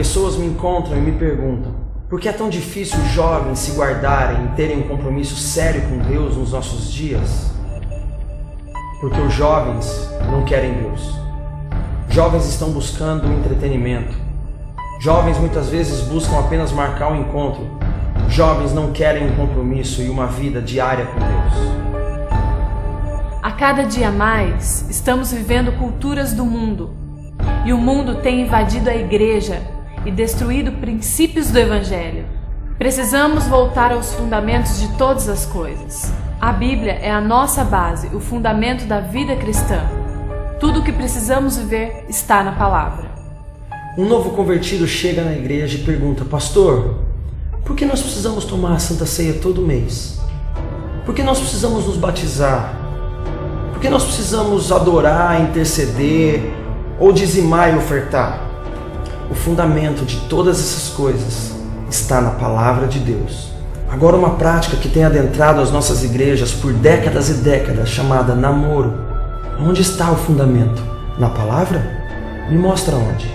pessoas me encontram e me perguntam: por que é tão difícil os jovens se guardarem e terem um compromisso sério com Deus nos nossos dias? Porque os jovens não querem Deus. Jovens estão buscando entretenimento. Jovens muitas vezes buscam apenas marcar um encontro. Jovens não querem um compromisso e uma vida diária com Deus. A cada dia mais, estamos vivendo culturas do mundo. E o mundo tem invadido a igreja e destruído princípios do Evangelho. Precisamos voltar aos fundamentos de todas as coisas. A Bíblia é a nossa base, o fundamento da vida cristã. Tudo o que precisamos viver está na palavra. Um novo convertido chega na igreja e pergunta: pastor, por que nós precisamos tomar a Santa Ceia todo mês? Por que nós precisamos nos batizar? Por que nós precisamos adorar, interceder ou dizimar e ofertar? O fundamento de todas essas coisas está na palavra de Deus. Agora, uma prática que tem adentrado as nossas igrejas por décadas e décadas, chamada namoro. Onde está o fundamento? Na palavra? Me mostra onde.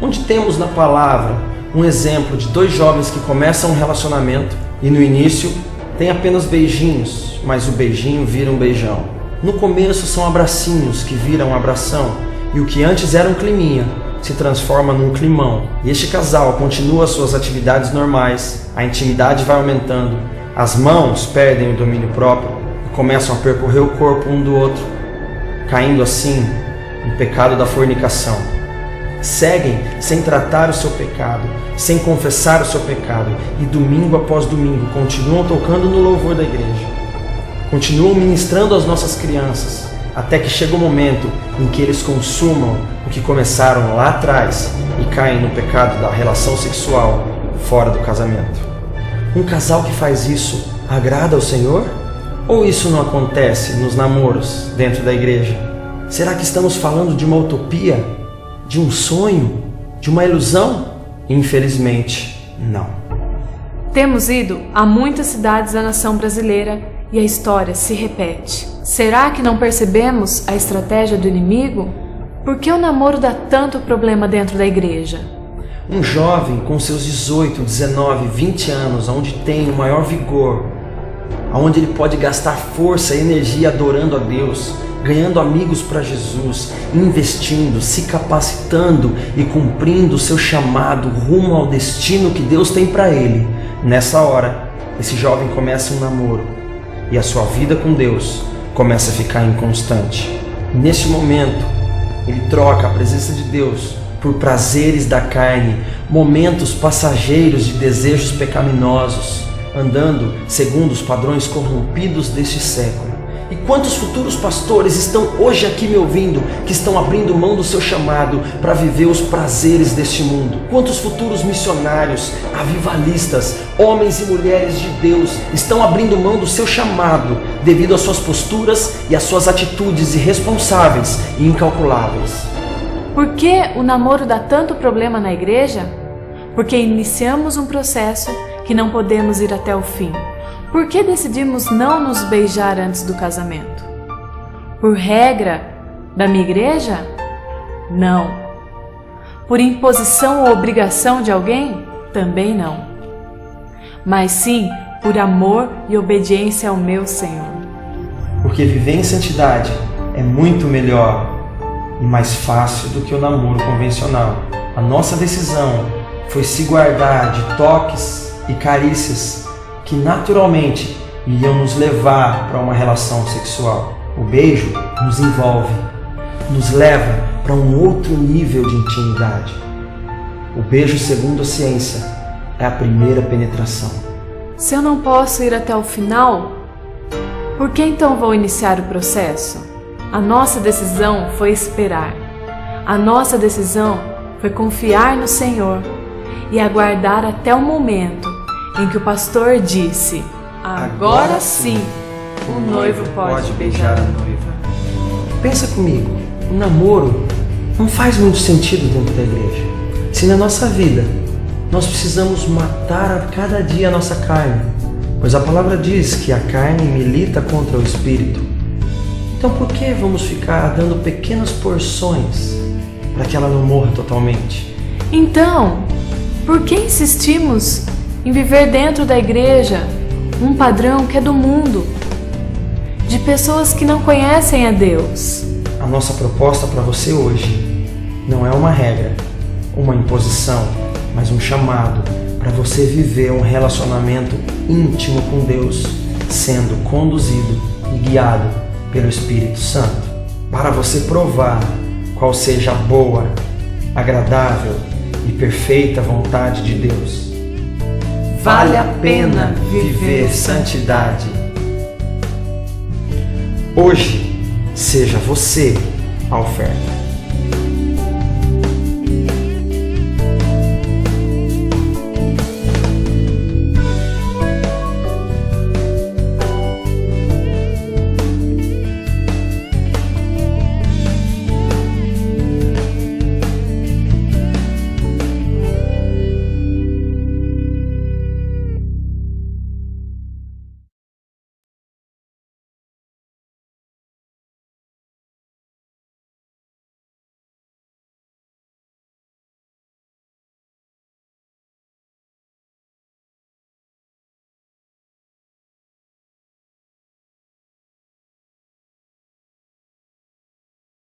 Onde temos na palavra um exemplo de dois jovens que começam um relacionamento e no início tem apenas beijinhos, mas o beijinho vira um beijão. No começo são abracinhos que viram um abração e o que antes era um climinha se transforma num climão. E este casal continua suas atividades normais, a intimidade vai aumentando, as mãos perdem o domínio próprio e começam a percorrer o corpo um do outro, caindo assim no pecado da fornicação. Seguem sem tratar o seu pecado, sem confessar o seu pecado e domingo após domingo continuam tocando no louvor da igreja. Continuam ministrando às nossas crianças, até que chega o momento em que eles consumam o que começaram lá atrás e caem no pecado da relação sexual fora do casamento. Um casal que faz isso agrada ao Senhor? Ou isso não acontece nos namoros dentro da igreja? Será que estamos falando de uma utopia? De um sonho? De uma ilusão? Infelizmente, não. Temos ido a muitas cidades da nação brasileira e a história se repete. Será que não percebemos a estratégia do inimigo? Por que o namoro dá tanto problema dentro da igreja? Um jovem com seus 18, 19, 20 anos, onde tem o maior vigor, onde ele pode gastar força e energia adorando a Deus, ganhando amigos para Jesus, investindo, se capacitando e cumprindo o seu chamado rumo ao destino que Deus tem para ele. Nessa hora, esse jovem começa um namoro e a sua vida com Deus começa a ficar inconstante. Neste momento, ele troca a presença de Deus por prazeres da carne, momentos passageiros de desejos pecaminosos, andando segundo os padrões corrompidos deste século. E quantos futuros pastores estão hoje aqui me ouvindo, que estão abrindo mão do seu chamado para viver os prazeres deste mundo? Quantos futuros missionários, avivalistas, homens e mulheres de Deus estão abrindo mão do seu chamado devido às suas posturas e às suas atitudes irresponsáveis e incalculáveis? Por que o namoro dá tanto problema na igreja? Porque iniciamos um processo que não podemos ir até o fim. Por que decidimos não nos beijar antes do casamento? Por regra da minha igreja? Não. Por imposição ou obrigação de alguém? Também não. Mas sim por amor e obediência ao meu Senhor. Porque viver em santidade é muito melhor e mais fácil do que o namoro convencional. A nossa decisão foi se guardar de toques e carícias que naturalmente iriam nos levar para uma relação sexual. O beijo nos envolve, nos leva para um outro nível de intimidade. O beijo, segundo a ciência, é a primeira penetração. Se eu não posso ir até o final, por que então vou iniciar o processo? A nossa decisão foi esperar. A nossa decisão foi confiar no Senhor e aguardar até o momento em que o pastor disse: agora sim, o noivo pode beijar a noiva. Pensa comigo, o namoro não faz muito sentido dentro da igreja. Se na nossa vida nós precisamos matar a cada dia a nossa carne, pois a palavra diz que a carne milita contra o espírito. Então por que vamos ficar dando pequenas porções para que ela não morra totalmente? Então, por que insistimos em viver dentro da igreja um padrão que é do mundo, de pessoas que não conhecem a Deus? A nossa proposta para você hoje não é uma regra, uma imposição, mas um chamado para você viver um relacionamento íntimo com Deus, sendo conduzido e guiado pelo Espírito Santo, para você provar qual seja a boa, agradável e perfeita vontade de Deus. Vale a pena viver santidade. Hoje, seja você a oferta.